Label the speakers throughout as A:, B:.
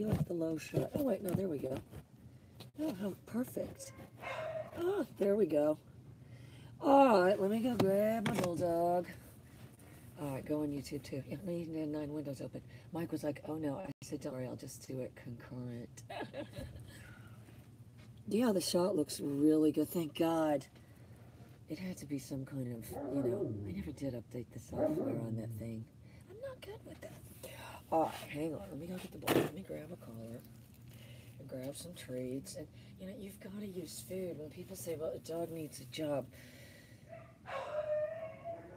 A: you like the low shot. Oh, wait, no, there we go. Oh, how perfect. Oh, there we go. All right, let me go grab my Bulldog. All right, go on YouTube too. Yeah, I need 9 windows open. Mike was like, oh no. I said, don't worry, I'll just do it concurrent. Yeah, the shot looks really good. Thank God. It had to be some kind of, you know, I never did update the software on that thing. I'm not good with that. All right, hang on. Let me go get the ball. Let me grab a collar and grab some treats. And, you know, you've got to use food. When people say, well, a dog needs a job,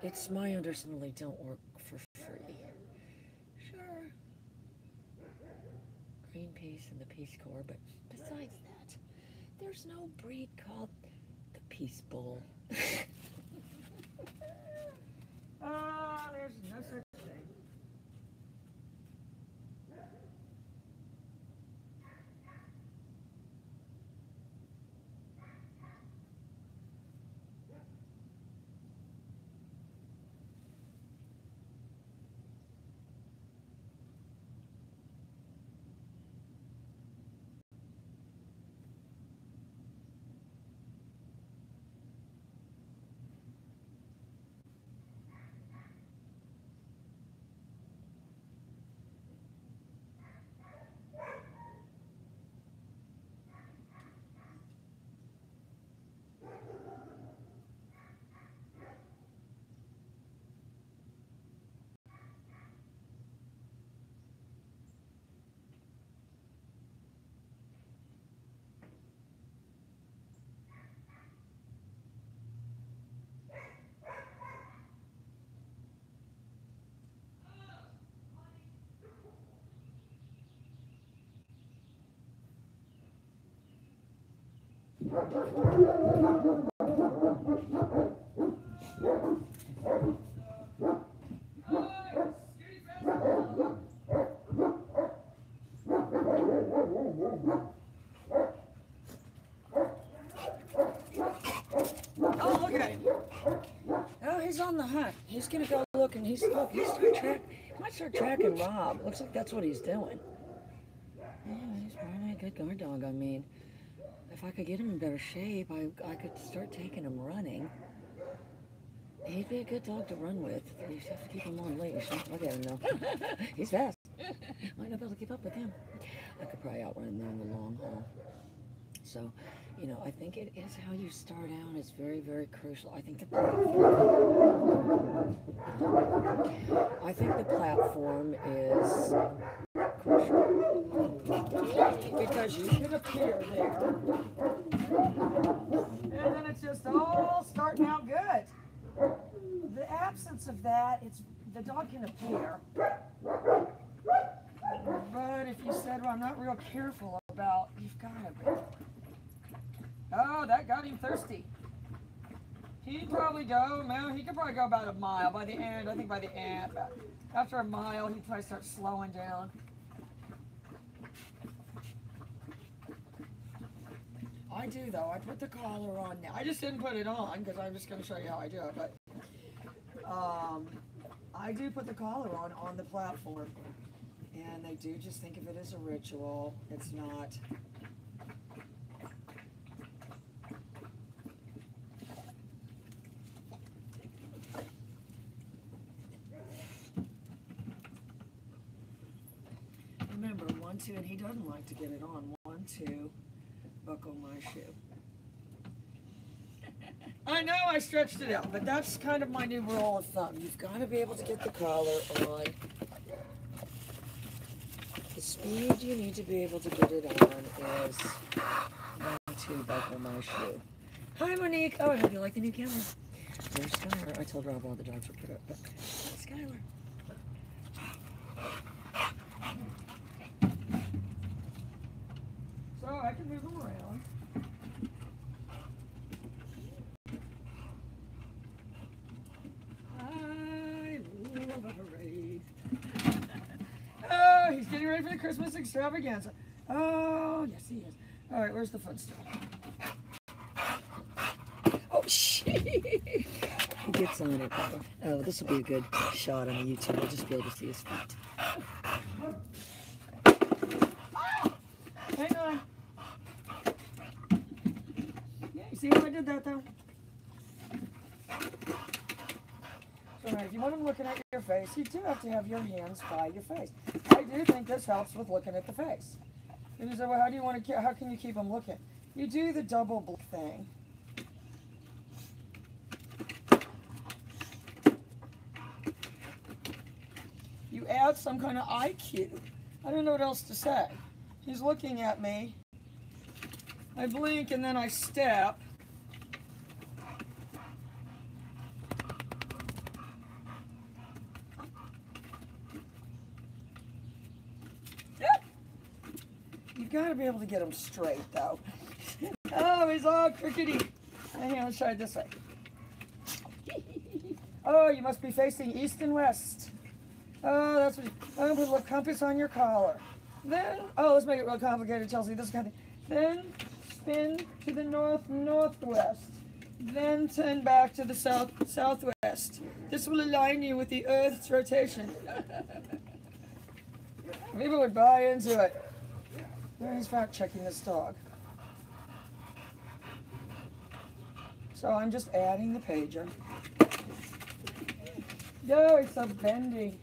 A: it's my understanding they don't work for free. Sure. Greenpeace and the Peace Corps, but besides that, there's no breed called the Peace Bull. There's no such thing. Oh, look at him. Oh, he's on the hunt. He's going to go look, and he might start tracking Rob. Looks like that's what he's doing. Yeah, he's probably a good guard dog. I mean, if I could get him in better shape, I could start taking him running. He'd be a good dog to run with. You just have to keep him on leash. Look at him though. He's fast. Might not be able to keep up with him. I could probably outrun him in the long haul. So, you know, I think it is how you start out is very, very crucial. I think the platform is crucial because you can appear there, and then it's just all starting out good. The absence of that, the dog can appear, but if you said, well, I'm not real careful about, you've got to be. Oh, that got him thirsty. He'd probably go, man, he could probably go about a mile by the end. I think by the end, after a mile, he'd probably start slowing down. I do, though. I put the collar on now. I just didn't put it on because I'm just going to show you how I do it. But I do put the collar on the platform. And they do just think of it as a ritual. It's not. Remember, 1, 2, and he doesn't like to get it on. 1, 2, buckle my shoe. I know I stretched it out, but that's kind of my new rule of thumb. You've got to be able to get the collar on. The speed you need to be able to get it on is 1, 2, buckle my shoe. Hi, Monique. Oh, I hope you like the new camera. There's Skylar. I told Rob all the dogs were put up, but Skylar. So I can move them around. I love a parade. Oh, he's getting ready for the Christmas extravaganza. Oh, yes, he is. All right, where's the footstool? Oh, shit. He gets on it. Oh, this will be a good shot on YouTube. I'll just be able to see his feet. Hang on. Yeah, you see how I did that though? So if you want him looking at your face, you do have to have your hands by your face. I do think this helps with looking at the face. And you say, well, how do you want to? How can you keep him looking? You do the double blink thing. You add some kind of IQ. I don't know what else to say. He's looking at me. I blink and then I step. You've got to be able to get him straight, though. Oh, he's all crookedy. Hang on, let's try it this way. Oh, you must be facing east and west. Oh, that's what you... I'm going to put a little compass on your collar. Then, oh, let's make it real complicated, Chelsea. This kind of thing. Then spin to the northwest. Then turn back to the southwest. This will align you with the Earth's rotation. People would buy into it. He's fact checking this dog. So I'm just adding the pager. No, it's so bendy.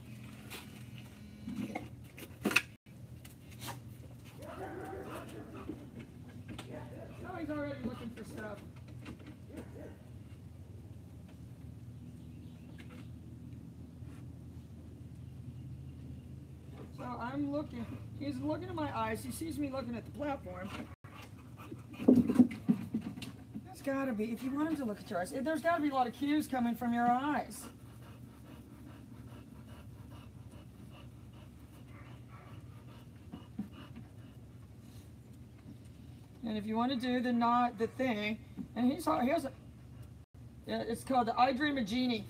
A: Oh, he's already looking for stuff. So I'm looking. He's looking at my eyes. He sees me looking at the platform. There's got to be, if you want him to look at your eyes, there's got to be a lot of cues coming from your eyes. And if you want to do the thing, and he has a, yeah, it's called the I Dream of Genie.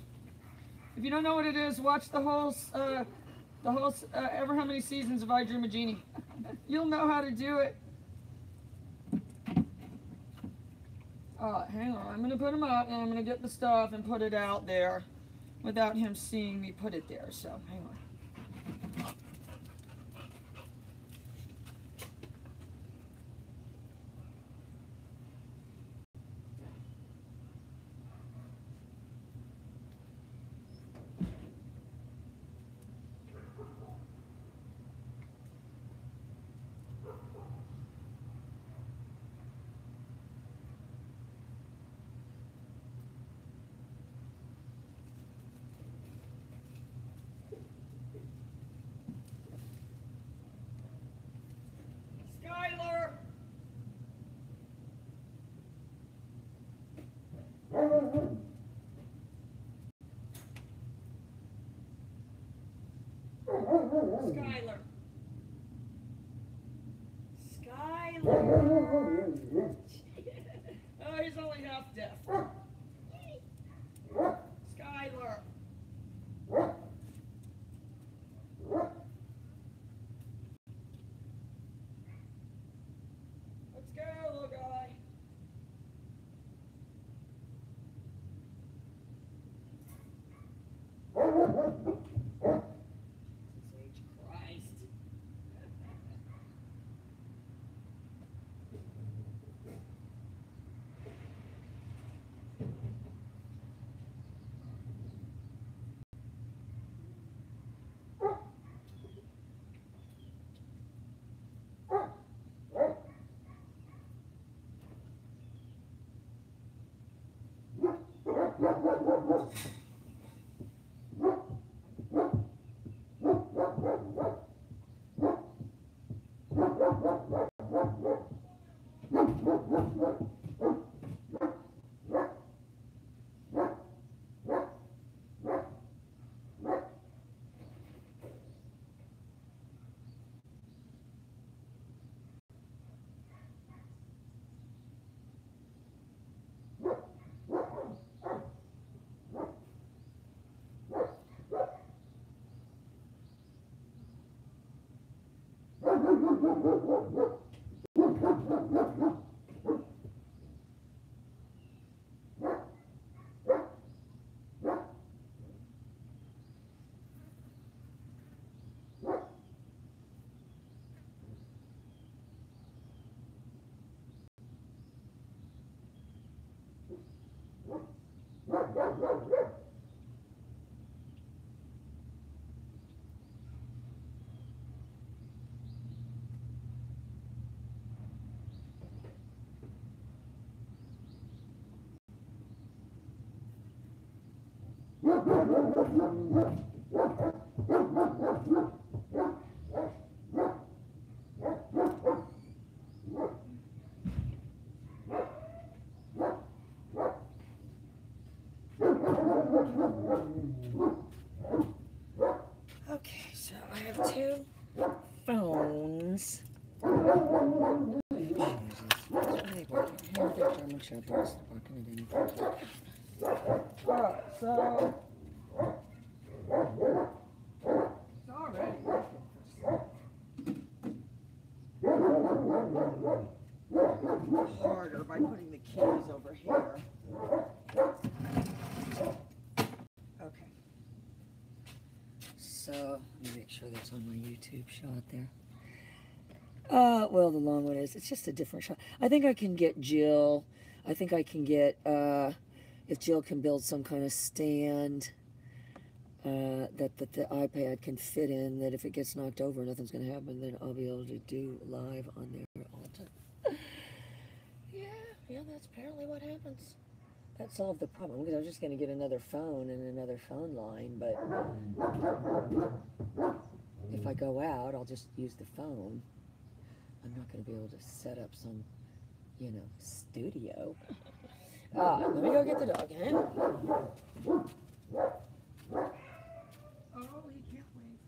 A: If you don't know what it is, watch the whole ever how many seasons of I Dream of Genie. You'll know how to do it. Hang on, I'm going to put him out and I'm going to get the stuff and put it out there without him seeing me put it there, so hang on. Skylar. Skylar. Oh, he's only half deaf. Skylar. Let's go, little guy. Okay, so I have two phones. Here, they're German Shepherds. Barking at anything. Alright, so it's already harder by putting the keys over here. Okay. So, let me make sure that's on my YouTube shot there. Well, the long one is, it's just a different shot. I think I can get Jill. I think I can get, if Jill can build some kind of stand that the iPad can fit in, that if it gets knocked over, nothing's going to happen, then I'll be able to do live on there all the time. Yeah, that's apparently what happens. That solved the problem, because I was just going to get another phone and another phone line, but if I go out, I'll just use the phone. I'm not going to be able to set up some, you know, studio. Let me go get the dog, huh? Oh, he can't wait.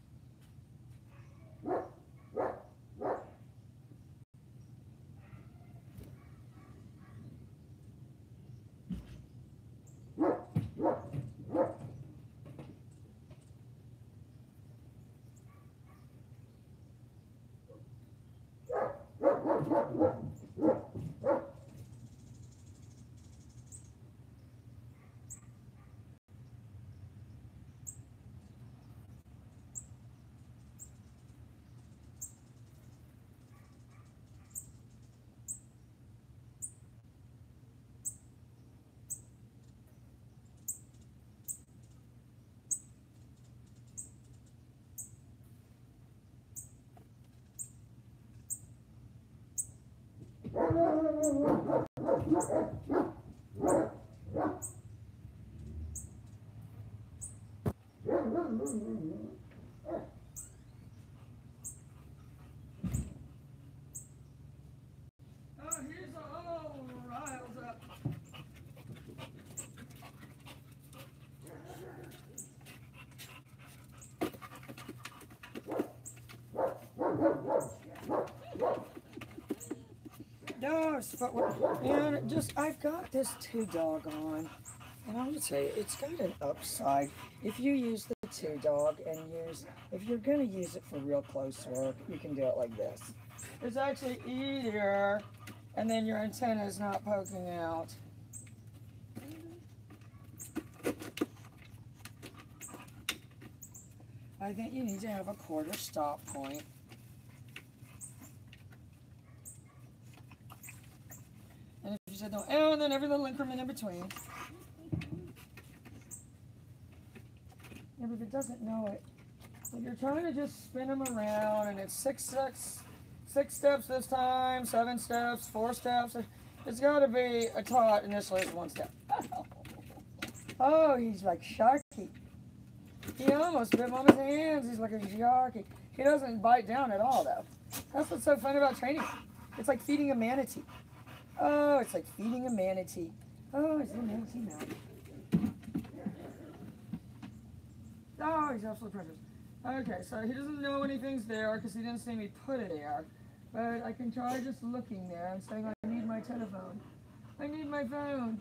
A: Oh, he's all riled up. And I've got this two dog on, and I'm gonna tell you, it's got an upside. If you use the two dog and if you're gonna use it for real close work, you can do it like this. It's actually easier, and then your antenna is not poking out. I think you need to have a quarter stop point. And if you said no, and then every little increment in between. Yeah, but if it doesn't know it, if you're trying to just spin them around, and it's six steps this time, 7 steps, 4 steps, it's got to be a taut initially as 1 step. Oh, he's like Sharky. He almost bit Mama's hands. He's like a Sharky. He doesn't bite down at all, though. That's what's so fun about training. It's like feeding a manatee. Oh, it's like feeding a manatee. Oh, he's a manatee now. Oh, he's absolutely precious. Okay, so he doesn't know anything's there because he didn't see me put it there. But I can try just looking there and saying, I need my telephone. I need my phone.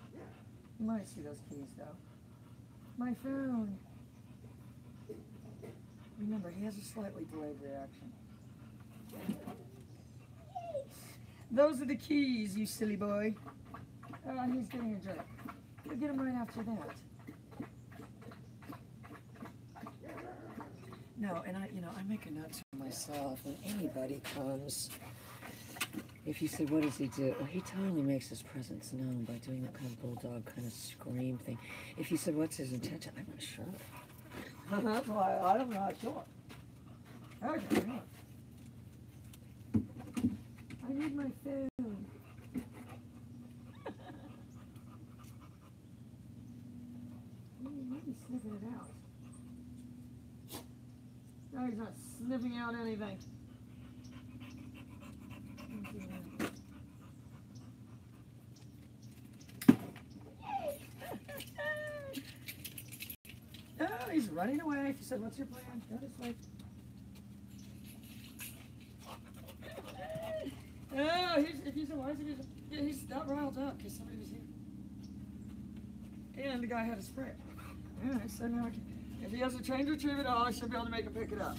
A: You might see those keys, though. My phone. Remember, he has a slightly delayed reaction. Those are the keys, you silly boy. Oh, he's getting a drink. We'll get him right after that. No, and I make a note to myself when anybody comes. If you say, what does he do? Well, he totally makes his presence known by doing that kind of bulldog kind of scream thing. If you said, what's his intention? I'm not sure. That's why I'm not sure. Okay. I need my phone. Let me sniff it sniffing out anything. Oh, he's running away. He said, what's your plan? Go this way. Oh, he's not riled up because somebody was here. And the guy had a spray. Alright, so now if he has a trained retriever dog, I should be able to make him pick it up.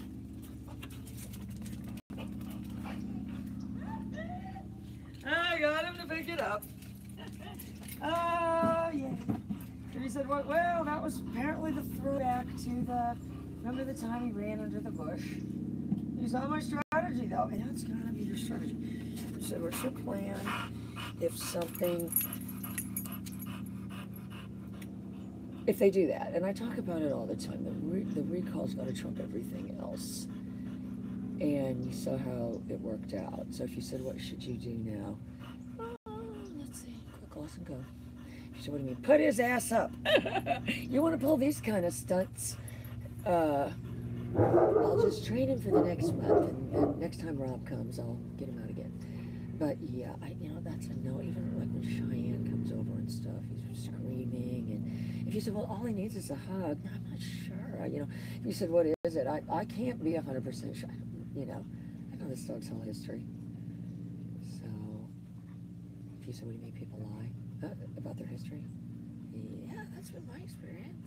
A: I got him to pick it up. Oh, yeah. And he said, well, that was apparently the throwback to the, remember the time he ran under the bush? He saw my strategy, though. And that's got to be your strategy. He said, what's your plan if something, if they do that? And I talk about it all the time. The recall's got to trump everything else. And you saw how it worked out. So if you said, what should you do now? Let's see, quick gloss and go. She said, what do you mean? Put his ass up. You want to pull these kind of stunts? I'll just train him for the next month, and then next time Rob comes, I'll get him out again. But yeah, that's a no. Even like when Cheyenne comes over and stuff, he's screaming. And if you said, well, all he needs is a hug, I'm not sure. If you said, what is it? I can't be 100% sure. I know this dog's whole history. So, if you said, what do you mean people lie about their history? Yeah, that's been my experience.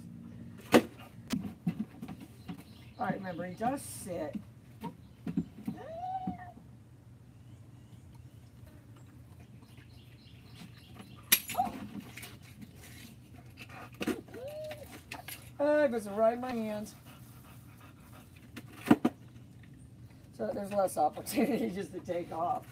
A: All right, remember, he does sit. Oh, it was right in my hands. So there's less opportunity just to take off.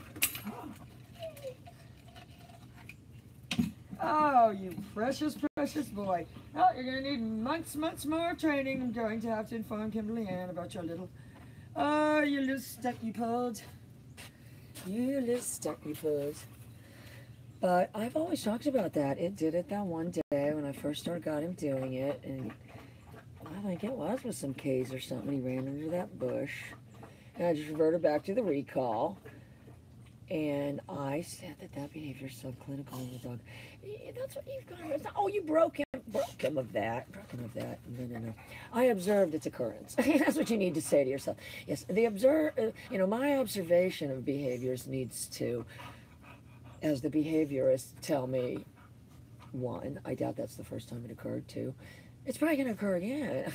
A: Oh, you precious, precious boy. Oh, you're going to need months more training. I'm going to have to inform Kimberly Ann about your little... Oh, you little stucky pulled. You little stucky pulled. But I've always talked about that. It did it that one day when I first got him doing it. And I think it was with some K's or something. He ran under that bush. And I just reverted back to the recall. And I said that behavior is subclinical in the dog. That's what you've got. Oh, you broke him of that. No. I observed its occurrence. That's what you need to say to yourself. Yes, my observation of behaviors needs to, as the behaviorists tell me, one, I doubt that's the first time it occurred. Two, it's probably going to occur again.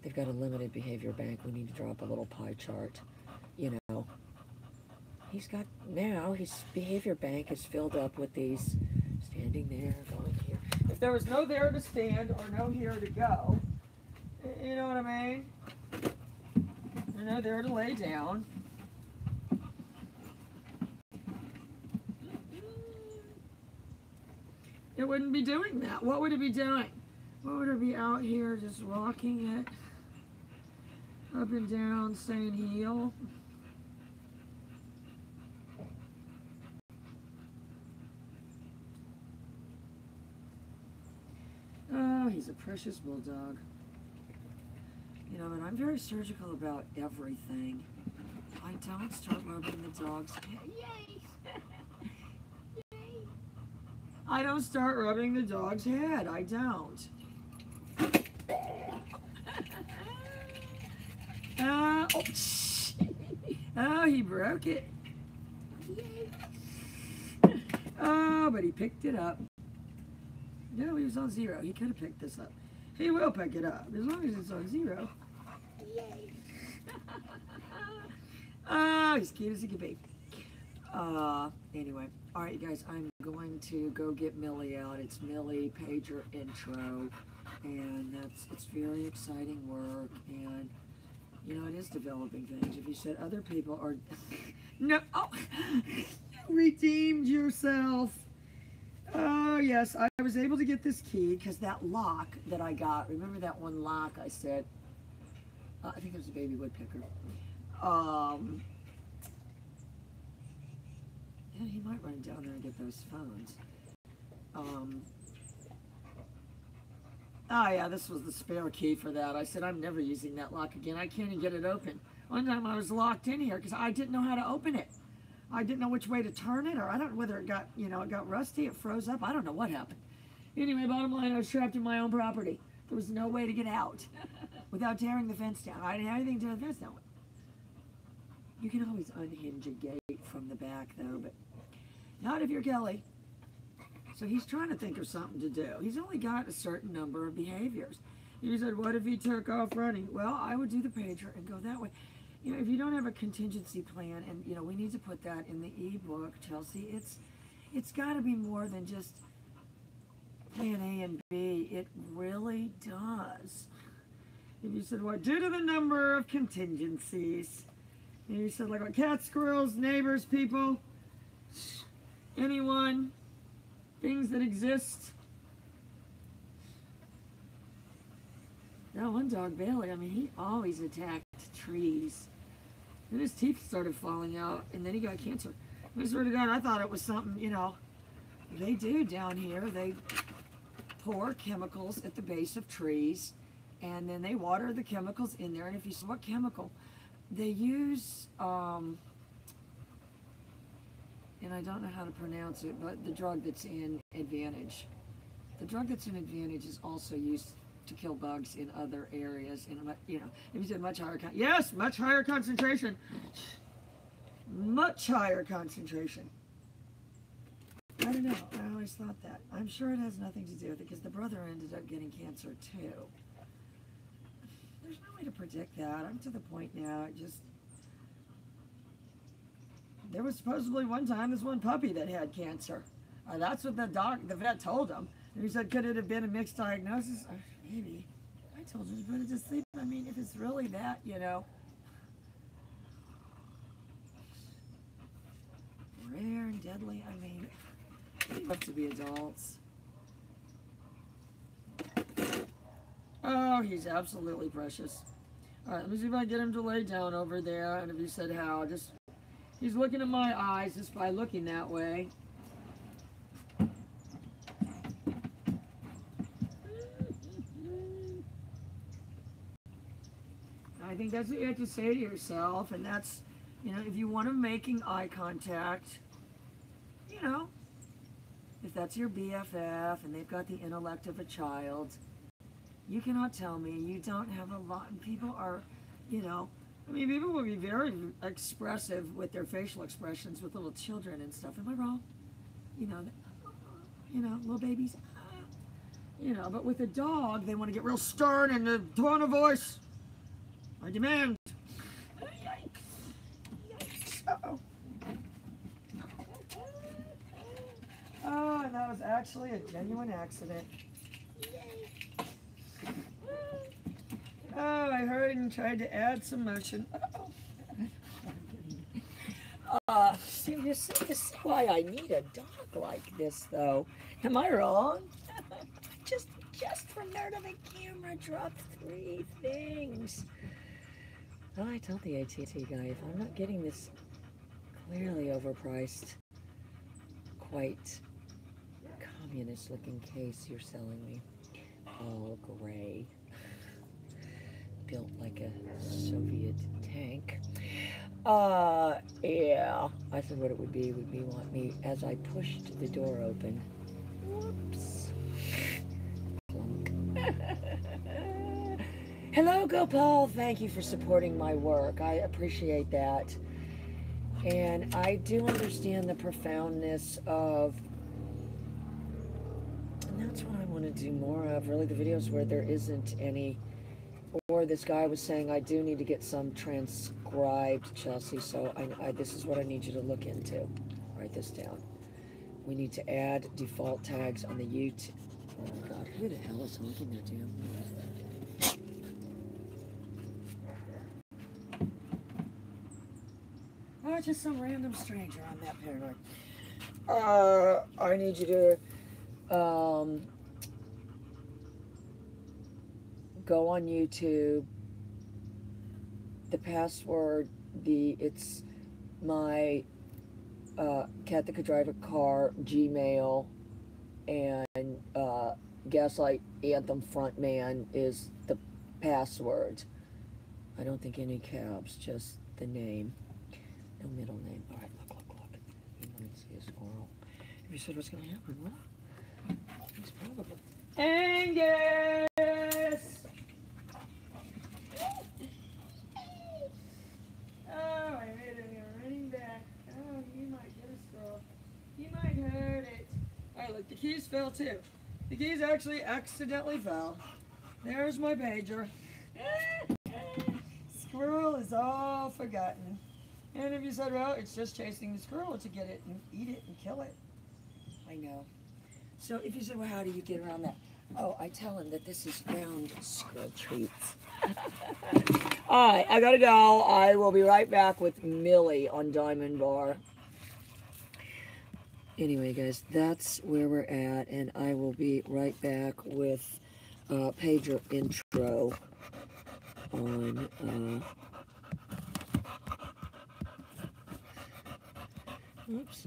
A: They've got a limited behavior bank. We need to drop a little pie chart, his behavior bank is filled up with these standing there, going here. If there was no there to stand or no here to go, you know what I mean? Or no there to lay down. It wouldn't be doing that. What would it be doing? What would it be out here just rocking it up and down, staying heel? Oh, he's a precious bulldog. But I'm very surgical about everything. I don't start rubbing the dog's head. Yay! Yay! I don't start rubbing the dog's head. I don't. Oh, he broke it. Yay! Oh, but he picked it up. No, he was on 0. He could have picked this up. He will pick it up, as long as it's on 0. Yay! Oh, he's cute as he can be. Anyway, all right, you guys, I'm going to go get Millie out. It's Millie Pager intro, and it's very exciting work, and it is developing things. If you said other people are, no, you redeemed yourself. Oh, yes, I was able to get this key because that lock that I got, remember that one lock I said, I think it was a baby woodpecker. Yeah, he might run down there and get those phones. Oh, yeah, this was the spare key for that. I said, I'm never using that lock again. I can't even get it open. One time I was locked in here because I didn't know how to open it. I didn't know which way to turn it, or I don't know whether it got, it got rusty, it froze up. I don't know what happened. Anyway, bottom line, I was trapped in my own property. There was no way to get out without tearing the fence down. I didn't have anything to tear the fence down with. You can always unhinge a gate from the back, though, but not if you're Kelly. So he's trying to think of something to do. He's only got a certain number of behaviors. He said, what if he took off running? Well, I would do the pager and go that way. If you don't have a contingency plan, and, we need to put that in the e-book, Chelsea, it's got to be more than just plan A and B. It really does. And you said, what, due to the number of contingencies? And you said, like, what, cats, squirrels, neighbors, people, anyone, things that exist. That one dog, Bailey, I mean, he always attacked trees. And his teeth started falling out, and then he got cancer. I swear to God, I thought it was something, they do down here. They pour chemicals at the base of trees, and then they water the chemicals in there. And if you see what chemical, they use, and I don't know how to pronounce it, but the drug that's in Advantage. The drug that's in Advantage is also used to kill bugs in other areas. And if you said much higher, yes, much higher concentration. Much higher concentration. I don't know. I always thought that. I'm sure it has nothing to do with it because the brother ended up getting cancer too. There's no way to predict that. I'm to the point now. There was supposedly one time this one puppy that had cancer. That's what the vet told him. And he said, could it have been a mixed diagnosis? Maybe. I told you to put it to sleep. I mean, if it's really that, rare and deadly. I mean, they have to be adults. Oh, he's absolutely precious. All right, let me see if I can get him to lay down over there. And if he said how, he's looking at my eyes just by looking that way. I think that's what you have to say to yourself, and that's, if you want to making eye contact, if that's your BFF and they've got the intellect of a child, you cannot tell me you don't have a lot. And people are, people will be very expressive with their facial expressions with little children and stuff. Am I wrong? Little babies. But with a dog, they want to get real stern in the tone of voice. I demand. Yikes. Uh-oh. Oh, and that was actually a genuine accident. Oh, I heard and tried to add some motion. Uh-oh. See, this is why I need a dog like this, though. Am I wrong? just from there to the camera, dropped 3 things. Well, I told the AT&T guy, if I'm not getting this clearly overpriced, quite communist-looking case you're selling me, all gray, built like a Soviet tank. Yeah. I said what it would be want me, as I pushed the door open, whoops, plunk. Hello, Gopal. Thank you for supporting my work. I appreciate that. And I do understand the profoundness of, and that's what I want to do more of, really, the videos where there isn't any, or this guy was saying I do need to get some transcribed, Chelsea, so this is what I need you to look into. Write this down. We need to add default tags on the YouTube. Oh my God, who the hell is honking that damn? Oh, just some random stranger. I'm that paranoid. I need you to go on YouTube. The password, it's my cat that could drive a car, Gmail, and Gaslight Anthem Frontman is the password. I don't think any caps, just the name. No middle name. All right, look. You might see a squirrel. If you said what's going to happen, what? He's probably... Angus! Oh, I made him running back. Oh, you might get a squirrel. You might hurt it. All right, look, the keys fell too. The keys actually accidentally fell. There's my pager. Squirrel is all forgotten. And if you said, well, it's just chasing the squirrel to get it and eat it and kill it. I know. So if you said, well, how do you get around that? Oh, I tell him that this is round squirrel treats. All right, I gotta go. I will be right back with Millie on Diamond Bar. Anyway, guys, that's where we're at, and I will be right back with pager intro on oops.